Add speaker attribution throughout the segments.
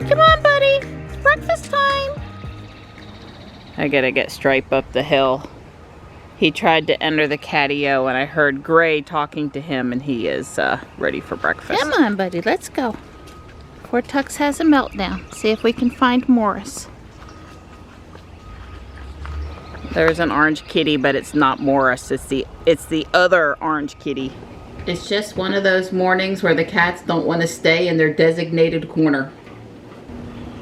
Speaker 1: Come on, buddy. It's breakfast time. I gotta get Stripe up the hill. He tried to enter the catio and I heard Gray talking to him, and he is ready for breakfast. Come on, buddy. Let's go. Before Tux has a meltdown. See if we can find Morris. There's an orange kitty, but it's not Morris. It's the other orange kitty. It's just one of those mornings where the cats don't want to stay in their designated corner.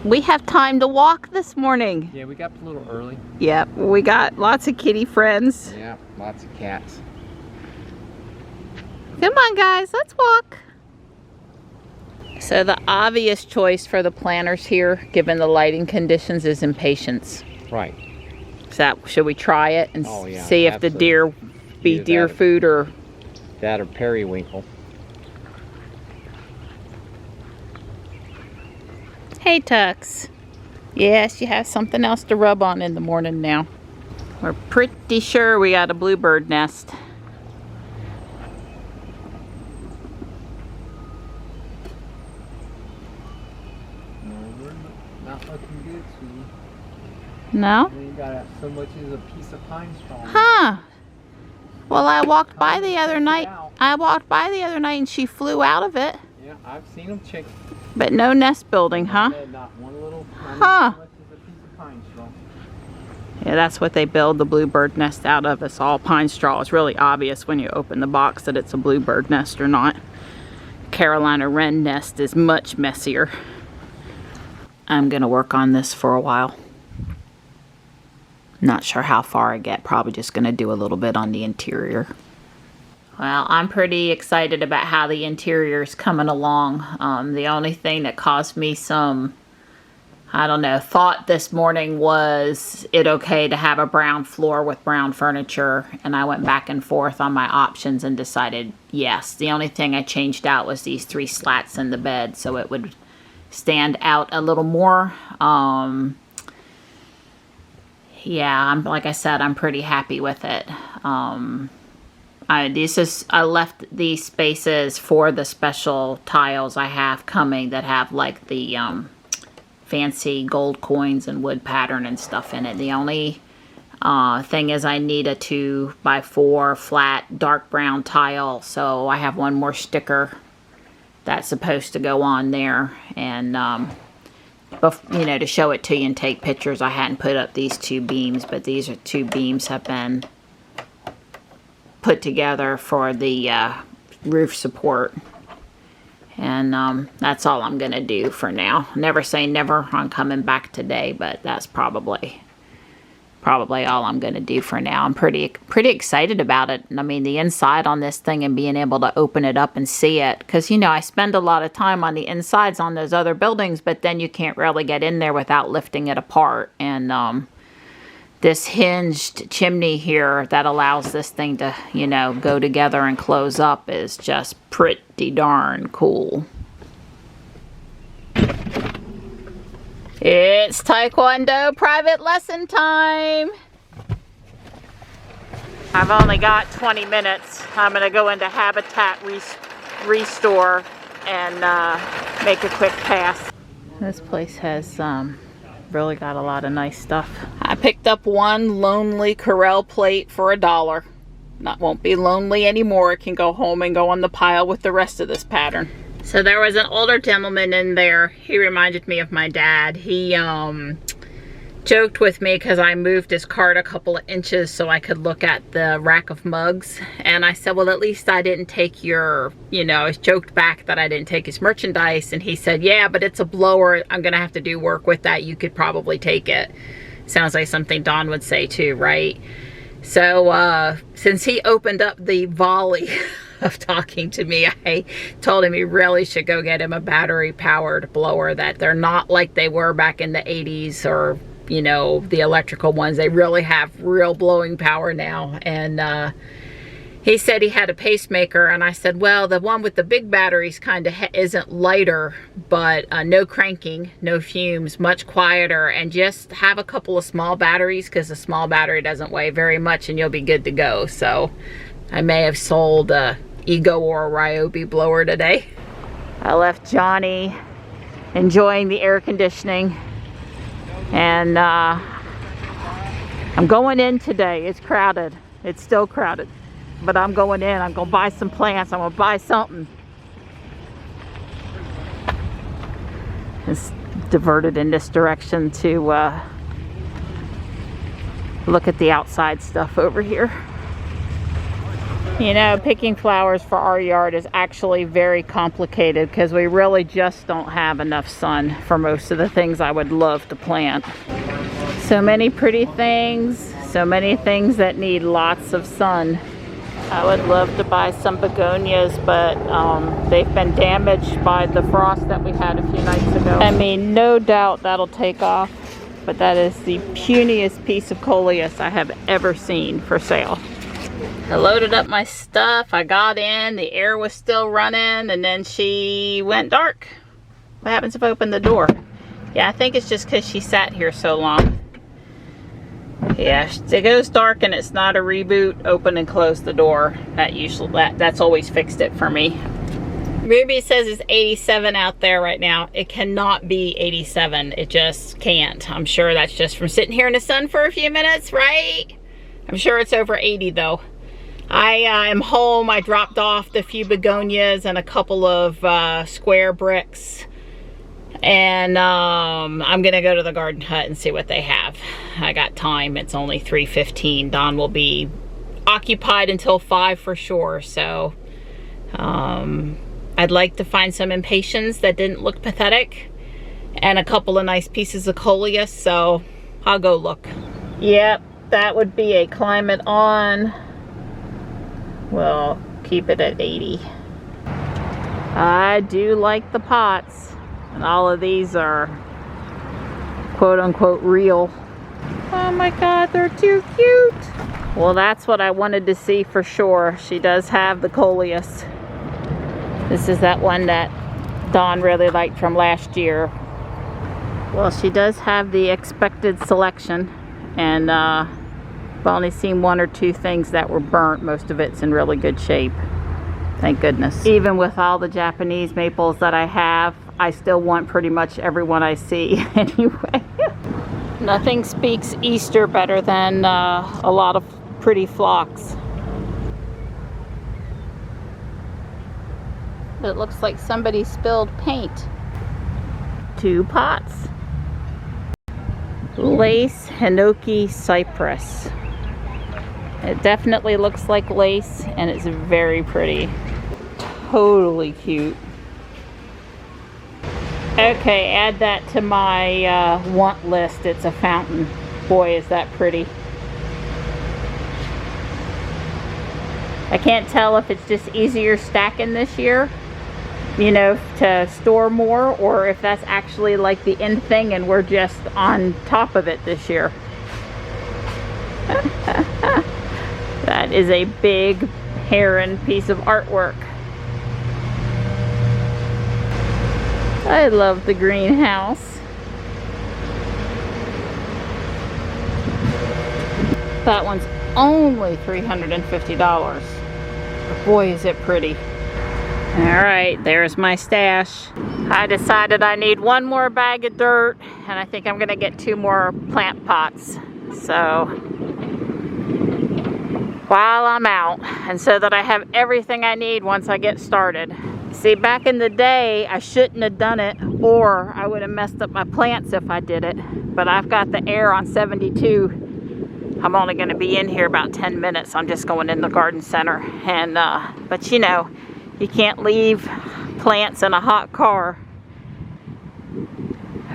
Speaker 1: We have time to walk this morning.
Speaker 2: Yeah, we got up a little early.
Speaker 1: Yep, we got lots of kitty friends.
Speaker 2: Yeah, lots of cats.
Speaker 1: Come on, guys, let's walk. So the obvious choice for the planters here, given the lighting conditions, is impatiens.
Speaker 2: Right.
Speaker 1: So should we try it and see if the deer be
Speaker 2: Either
Speaker 1: deer food or...
Speaker 2: That or periwinkle.
Speaker 1: Hey, Tux. Yes, you have something else to rub on in the morning now. We're pretty sure we got a bluebird nest.
Speaker 2: No, we're not looking good, sweetie.
Speaker 1: No?
Speaker 2: You got so much as a piece of pine straw.
Speaker 1: Huh. Well, I walked by the other night. And she flew out of it.
Speaker 2: Yeah, I've seen them chick.
Speaker 1: But no nest building, huh?
Speaker 2: Not one little,
Speaker 1: Huh.
Speaker 2: so much as a piece of pine straw.
Speaker 1: Yeah, that's what they build the bluebird nest out of. It's all pine straw. It's really obvious when you open the box that it's a bluebird nest or not. Carolina wren nest is much messier. I'm gonna work on this for a while. Not sure how far I get. Probably just gonna do a little bit on the interior. Well, I'm pretty excited about how the interior is coming along. The only thing that caused me some, I don't know, thought this morning was it okay to have a brown floor with brown furniture, and I went back and forth on my options and decided yes. The only thing I changed out was these 3 slats in the bed so it would stand out a little more. Yeah, like I said, I'm pretty happy with it. I left these spaces for the special tiles I have coming that have like the fancy gold coins and wood pattern and stuff in it. The only thing is I need a 2x4 flat dark brown tile, so I have one more sticker that's supposed to go on there, and you know, to show it to you and take pictures. I hadn't put up these 2 beams, but these are 2 beams have been put together for the roof support, and that's all I'm gonna do for now. Never say never on coming back today, but that's probably all I'm gonna do for now. I'm pretty excited about it. I mean, the inside on this thing and being able to open it up and see it, because you know I spend a lot of time on the insides on those other buildings, but then you can't really get in there without lifting it apart. And this hinged chimney here that allows this thing to, you know, go together and close up is just pretty darn cool. It's Taekwondo private lesson time. I've only got 20 minutes. I'm going to go into Habitat Restore and make a quick pass. This place has really got a lot of nice stuff. I picked up one lonely Corel plate for $1. Won't be lonely anymore. It can go home and go on the pile with the rest of this pattern. So there was an older gentleman in there. He reminded me of my dad. He joked with me because I moved his cart a couple of inches so I could look at the rack of mugs. And I said, well, at least I didn't take your, I joked back that I didn't take his merchandise. And he said, yeah, but it's a blower. I'm going to have to do work with that. You could probably take it. Sounds like something Don would say too, right? So since he opened up the volley of talking to me, I told him he really should go get him a battery powered blower, that they're not like they were back in the 80s or, the electrical ones. They really have real blowing power now. And he said he had a pacemaker, and I said, well, the one with the big batteries kind of isn't lighter, but no cranking, no fumes, much quieter, and just have a couple of small batteries, because a small battery doesn't weigh very much and you'll be good to go. So I may have sold a Ego or a Ryobi blower today. I left Johnny enjoying the air conditioning, and I'm going in today. It's crowded. It's still crowded. But I'm going in. I'm going to buy some plants. I'm going to buy something. It's diverted in this direction to look at the outside stuff over here. Picking flowers for our yard is actually very complicated because we really just don't have enough sun for most of the things I would love to plant. So many pretty things, so many things that need lots of sun. I would love to buy some begonias, but they've been damaged by the frost that we had a few nights ago. I mean, no doubt that'll take off, but that is the puniest piece of coleus I have ever seen for sale. I loaded up my stuff, I got in, the air was still running, and then she went dark. What happens if I open the door? Yeah, I think it's just because she sat here so long. Yeah, it goes dark and it's not a reboot. Open and close the door. That's always fixed it for me. Ruby says it's 87 out there right now. It cannot be 87. It just can't. I'm sure that's just from sitting here in the sun for a few minutes, right? I'm sure it's over 80 though. I am home. I dropped off the few begonias and a couple of square bricks. And I'm gonna go to the garden hut and see what they have. I got time. It's only 3:15. Don will be occupied until 5 for sure. So I'd like to find some impatiens that didn't look pathetic and a couple of nice pieces of coleus. So I'll go look. Yep, that would be a climate on. We'll keep it at 80. I do like the pots. And all of these are quote-unquote real. Oh my God, they're too cute. Well, that's what I wanted to see for sure. She does have the coleus. This is that one that Dawn really liked from last year. Well, she does have the expected selection. And I've only seen 1 or 2 things that were burnt. Most of it's in really good shape. Thank goodness. Even with all the Japanese maples that I have, I still want pretty much everyone I see anyway. Nothing speaks Easter better than a lot of pretty phlox. It looks like somebody spilled paint. 2 pots. Lace Hinoki Cypress. It definitely looks like lace and it's very pretty. Totally cute. Okay, add that to my want list. It's a fountain. Boy, is that pretty. I can't tell if it's just easier stacking this year, to store more, or if that's actually like the end thing and we're just on top of it this year. That is a big heron piece of artwork. I love the greenhouse. That one's only $350. Boy, is it pretty. All right, there's my stash. I decided I need 1 more bag of dirt, and I think I'm gonna get 2 more plant pots. So while I'm out, and so that I have everything I need once I get started. See, back in the day, I shouldn't have done it, or I would have messed up my plants if I did it. But I've got the air on 72. I'm only going to be in here about 10 minutes. I'm just going in the garden center. And but you know, you can't leave plants in a hot car.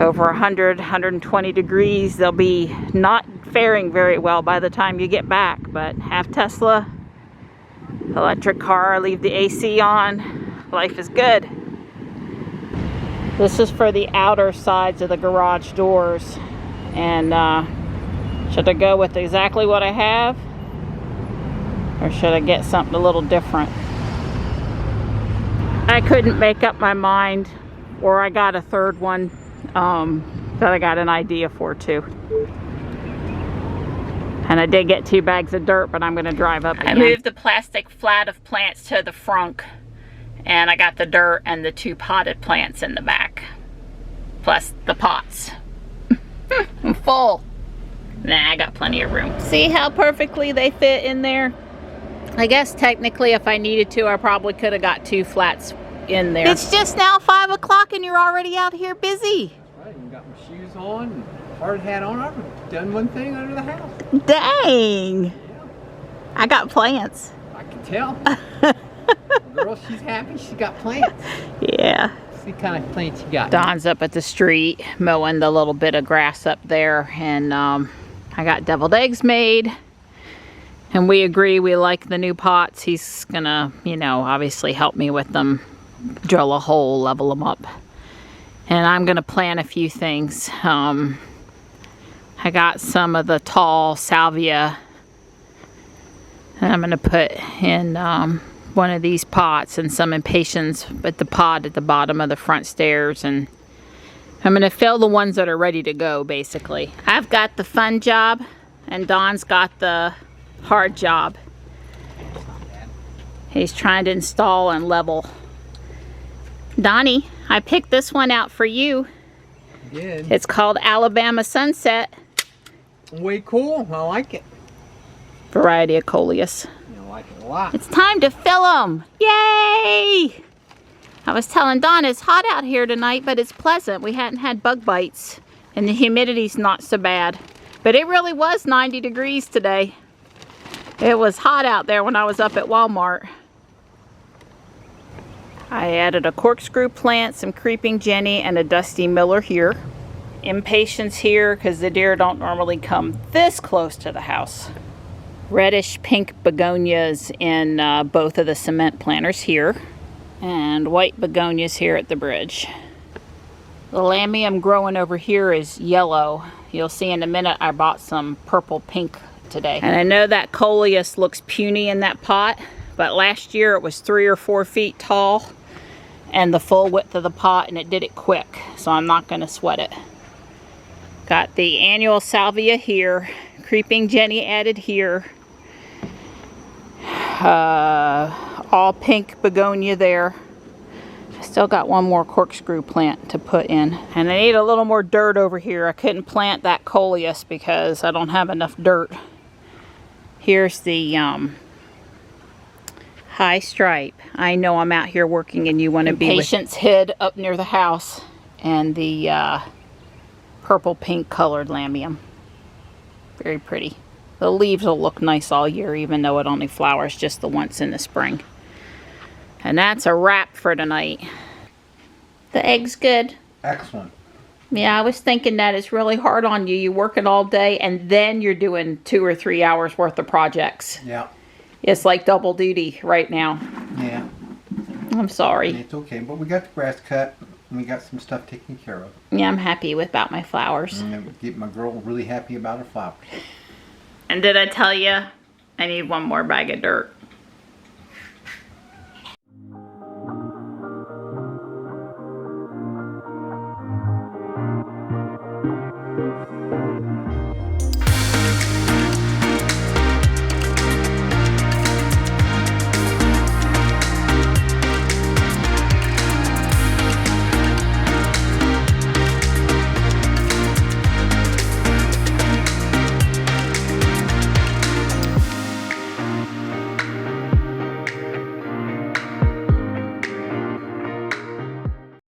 Speaker 1: Over 100, 120 degrees, they'll be not faring very well by the time you get back. But have Tesla, electric car, leave the AC on. Life is good. This is for the outer sides of the garage doors. And should I go with exactly what I have? Or should I get something a little different? I couldn't make up my mind, or I got a third one that I got an idea for too. And I did get 2 bags of dirt, but I'm going to drive up again. I moved the plastic flat of plants to the front, and I got the dirt and the 2 potted plants in the back, plus the pots. I'm full. Nah, I got plenty of room. See how perfectly they fit in there? I guess technically if I needed to, I probably could have got 2 flats in there. It's just now 5 o'clock and you're already out here busy.
Speaker 2: That's right, you got my shoes on and hard hat on. I've done one thing under the house.
Speaker 1: Dang.
Speaker 2: Yeah.
Speaker 1: I got plants.
Speaker 2: I can tell. Girl, she's happy. She got plants.
Speaker 1: Yeah.
Speaker 2: See what kind of plants you got.
Speaker 1: Don's up at the street mowing the little bit of grass up there, and I got deviled eggs made. And we agree we like the new pots. He's gonna, you know, obviously help me with them, drill a hole, level them up. And I'm gonna plant a few things. I got some of the tall salvia, and I'm gonna put in one of these pots, and some impatiens at the pot at the bottom of the front stairs. And I'm gonna fill the ones that are ready to go, basically. I've got the fun job, and Don's got the hard job. He's trying to install and level. Donnie, I picked this one out for you.
Speaker 2: Good.
Speaker 1: It's called Alabama Sunset.
Speaker 2: Way cool. I like it.
Speaker 1: Variety of coleus.
Speaker 2: I like it a lot.
Speaker 1: It's time to fill them. Yay! I was telling Don it's hot out here tonight, but it's pleasant. We hadn't had bug bites, and the humidity's not so bad. But it really was 90 degrees today. It was hot out there when I was up at Walmart. I added a corkscrew plant, some creeping Jenny, and a dusty miller here. Impatiens here because the deer don't normally come this close to the house. Reddish pink begonias in both of the cement planters here. And white begonias here at the bridge. The lamium growing over here is yellow. You'll see in a minute I bought some purple pink today. And I know that coleus looks puny in that pot, but last year it was 3 or 4 feet tall and the full width of the pot, and it did it quick, so I'm not going to sweat it. Got the annual salvia here, creeping Jenny added here, all pink begonia there. I still got one more corkscrew plant to put in, and I need a little more dirt over here. I couldn't plant that coleus because I don't have enough dirt. Here's the high stripe. I know I'm out here working and you want to be with Patience hid up near the house, and the purple pink colored lamium. Very pretty. The leaves will look nice all year, even though it only flowers just the once in the spring. And that's a wrap for tonight. The egg's good.
Speaker 2: Excellent.
Speaker 1: Yeah, I was thinking that it's really hard on you. You're working all day and then you're doing 2 or 3 hours worth of projects.
Speaker 2: Yeah.
Speaker 1: It's like double duty right now.
Speaker 2: Yeah.
Speaker 1: I'm sorry.
Speaker 2: It's okay, but we got the grass cut and we got some stuff taken care of.
Speaker 1: Yeah, I'm happy about my flowers.
Speaker 2: And get my girl really happy about her flowers.
Speaker 1: And did I tell you I need one more bag of dirt?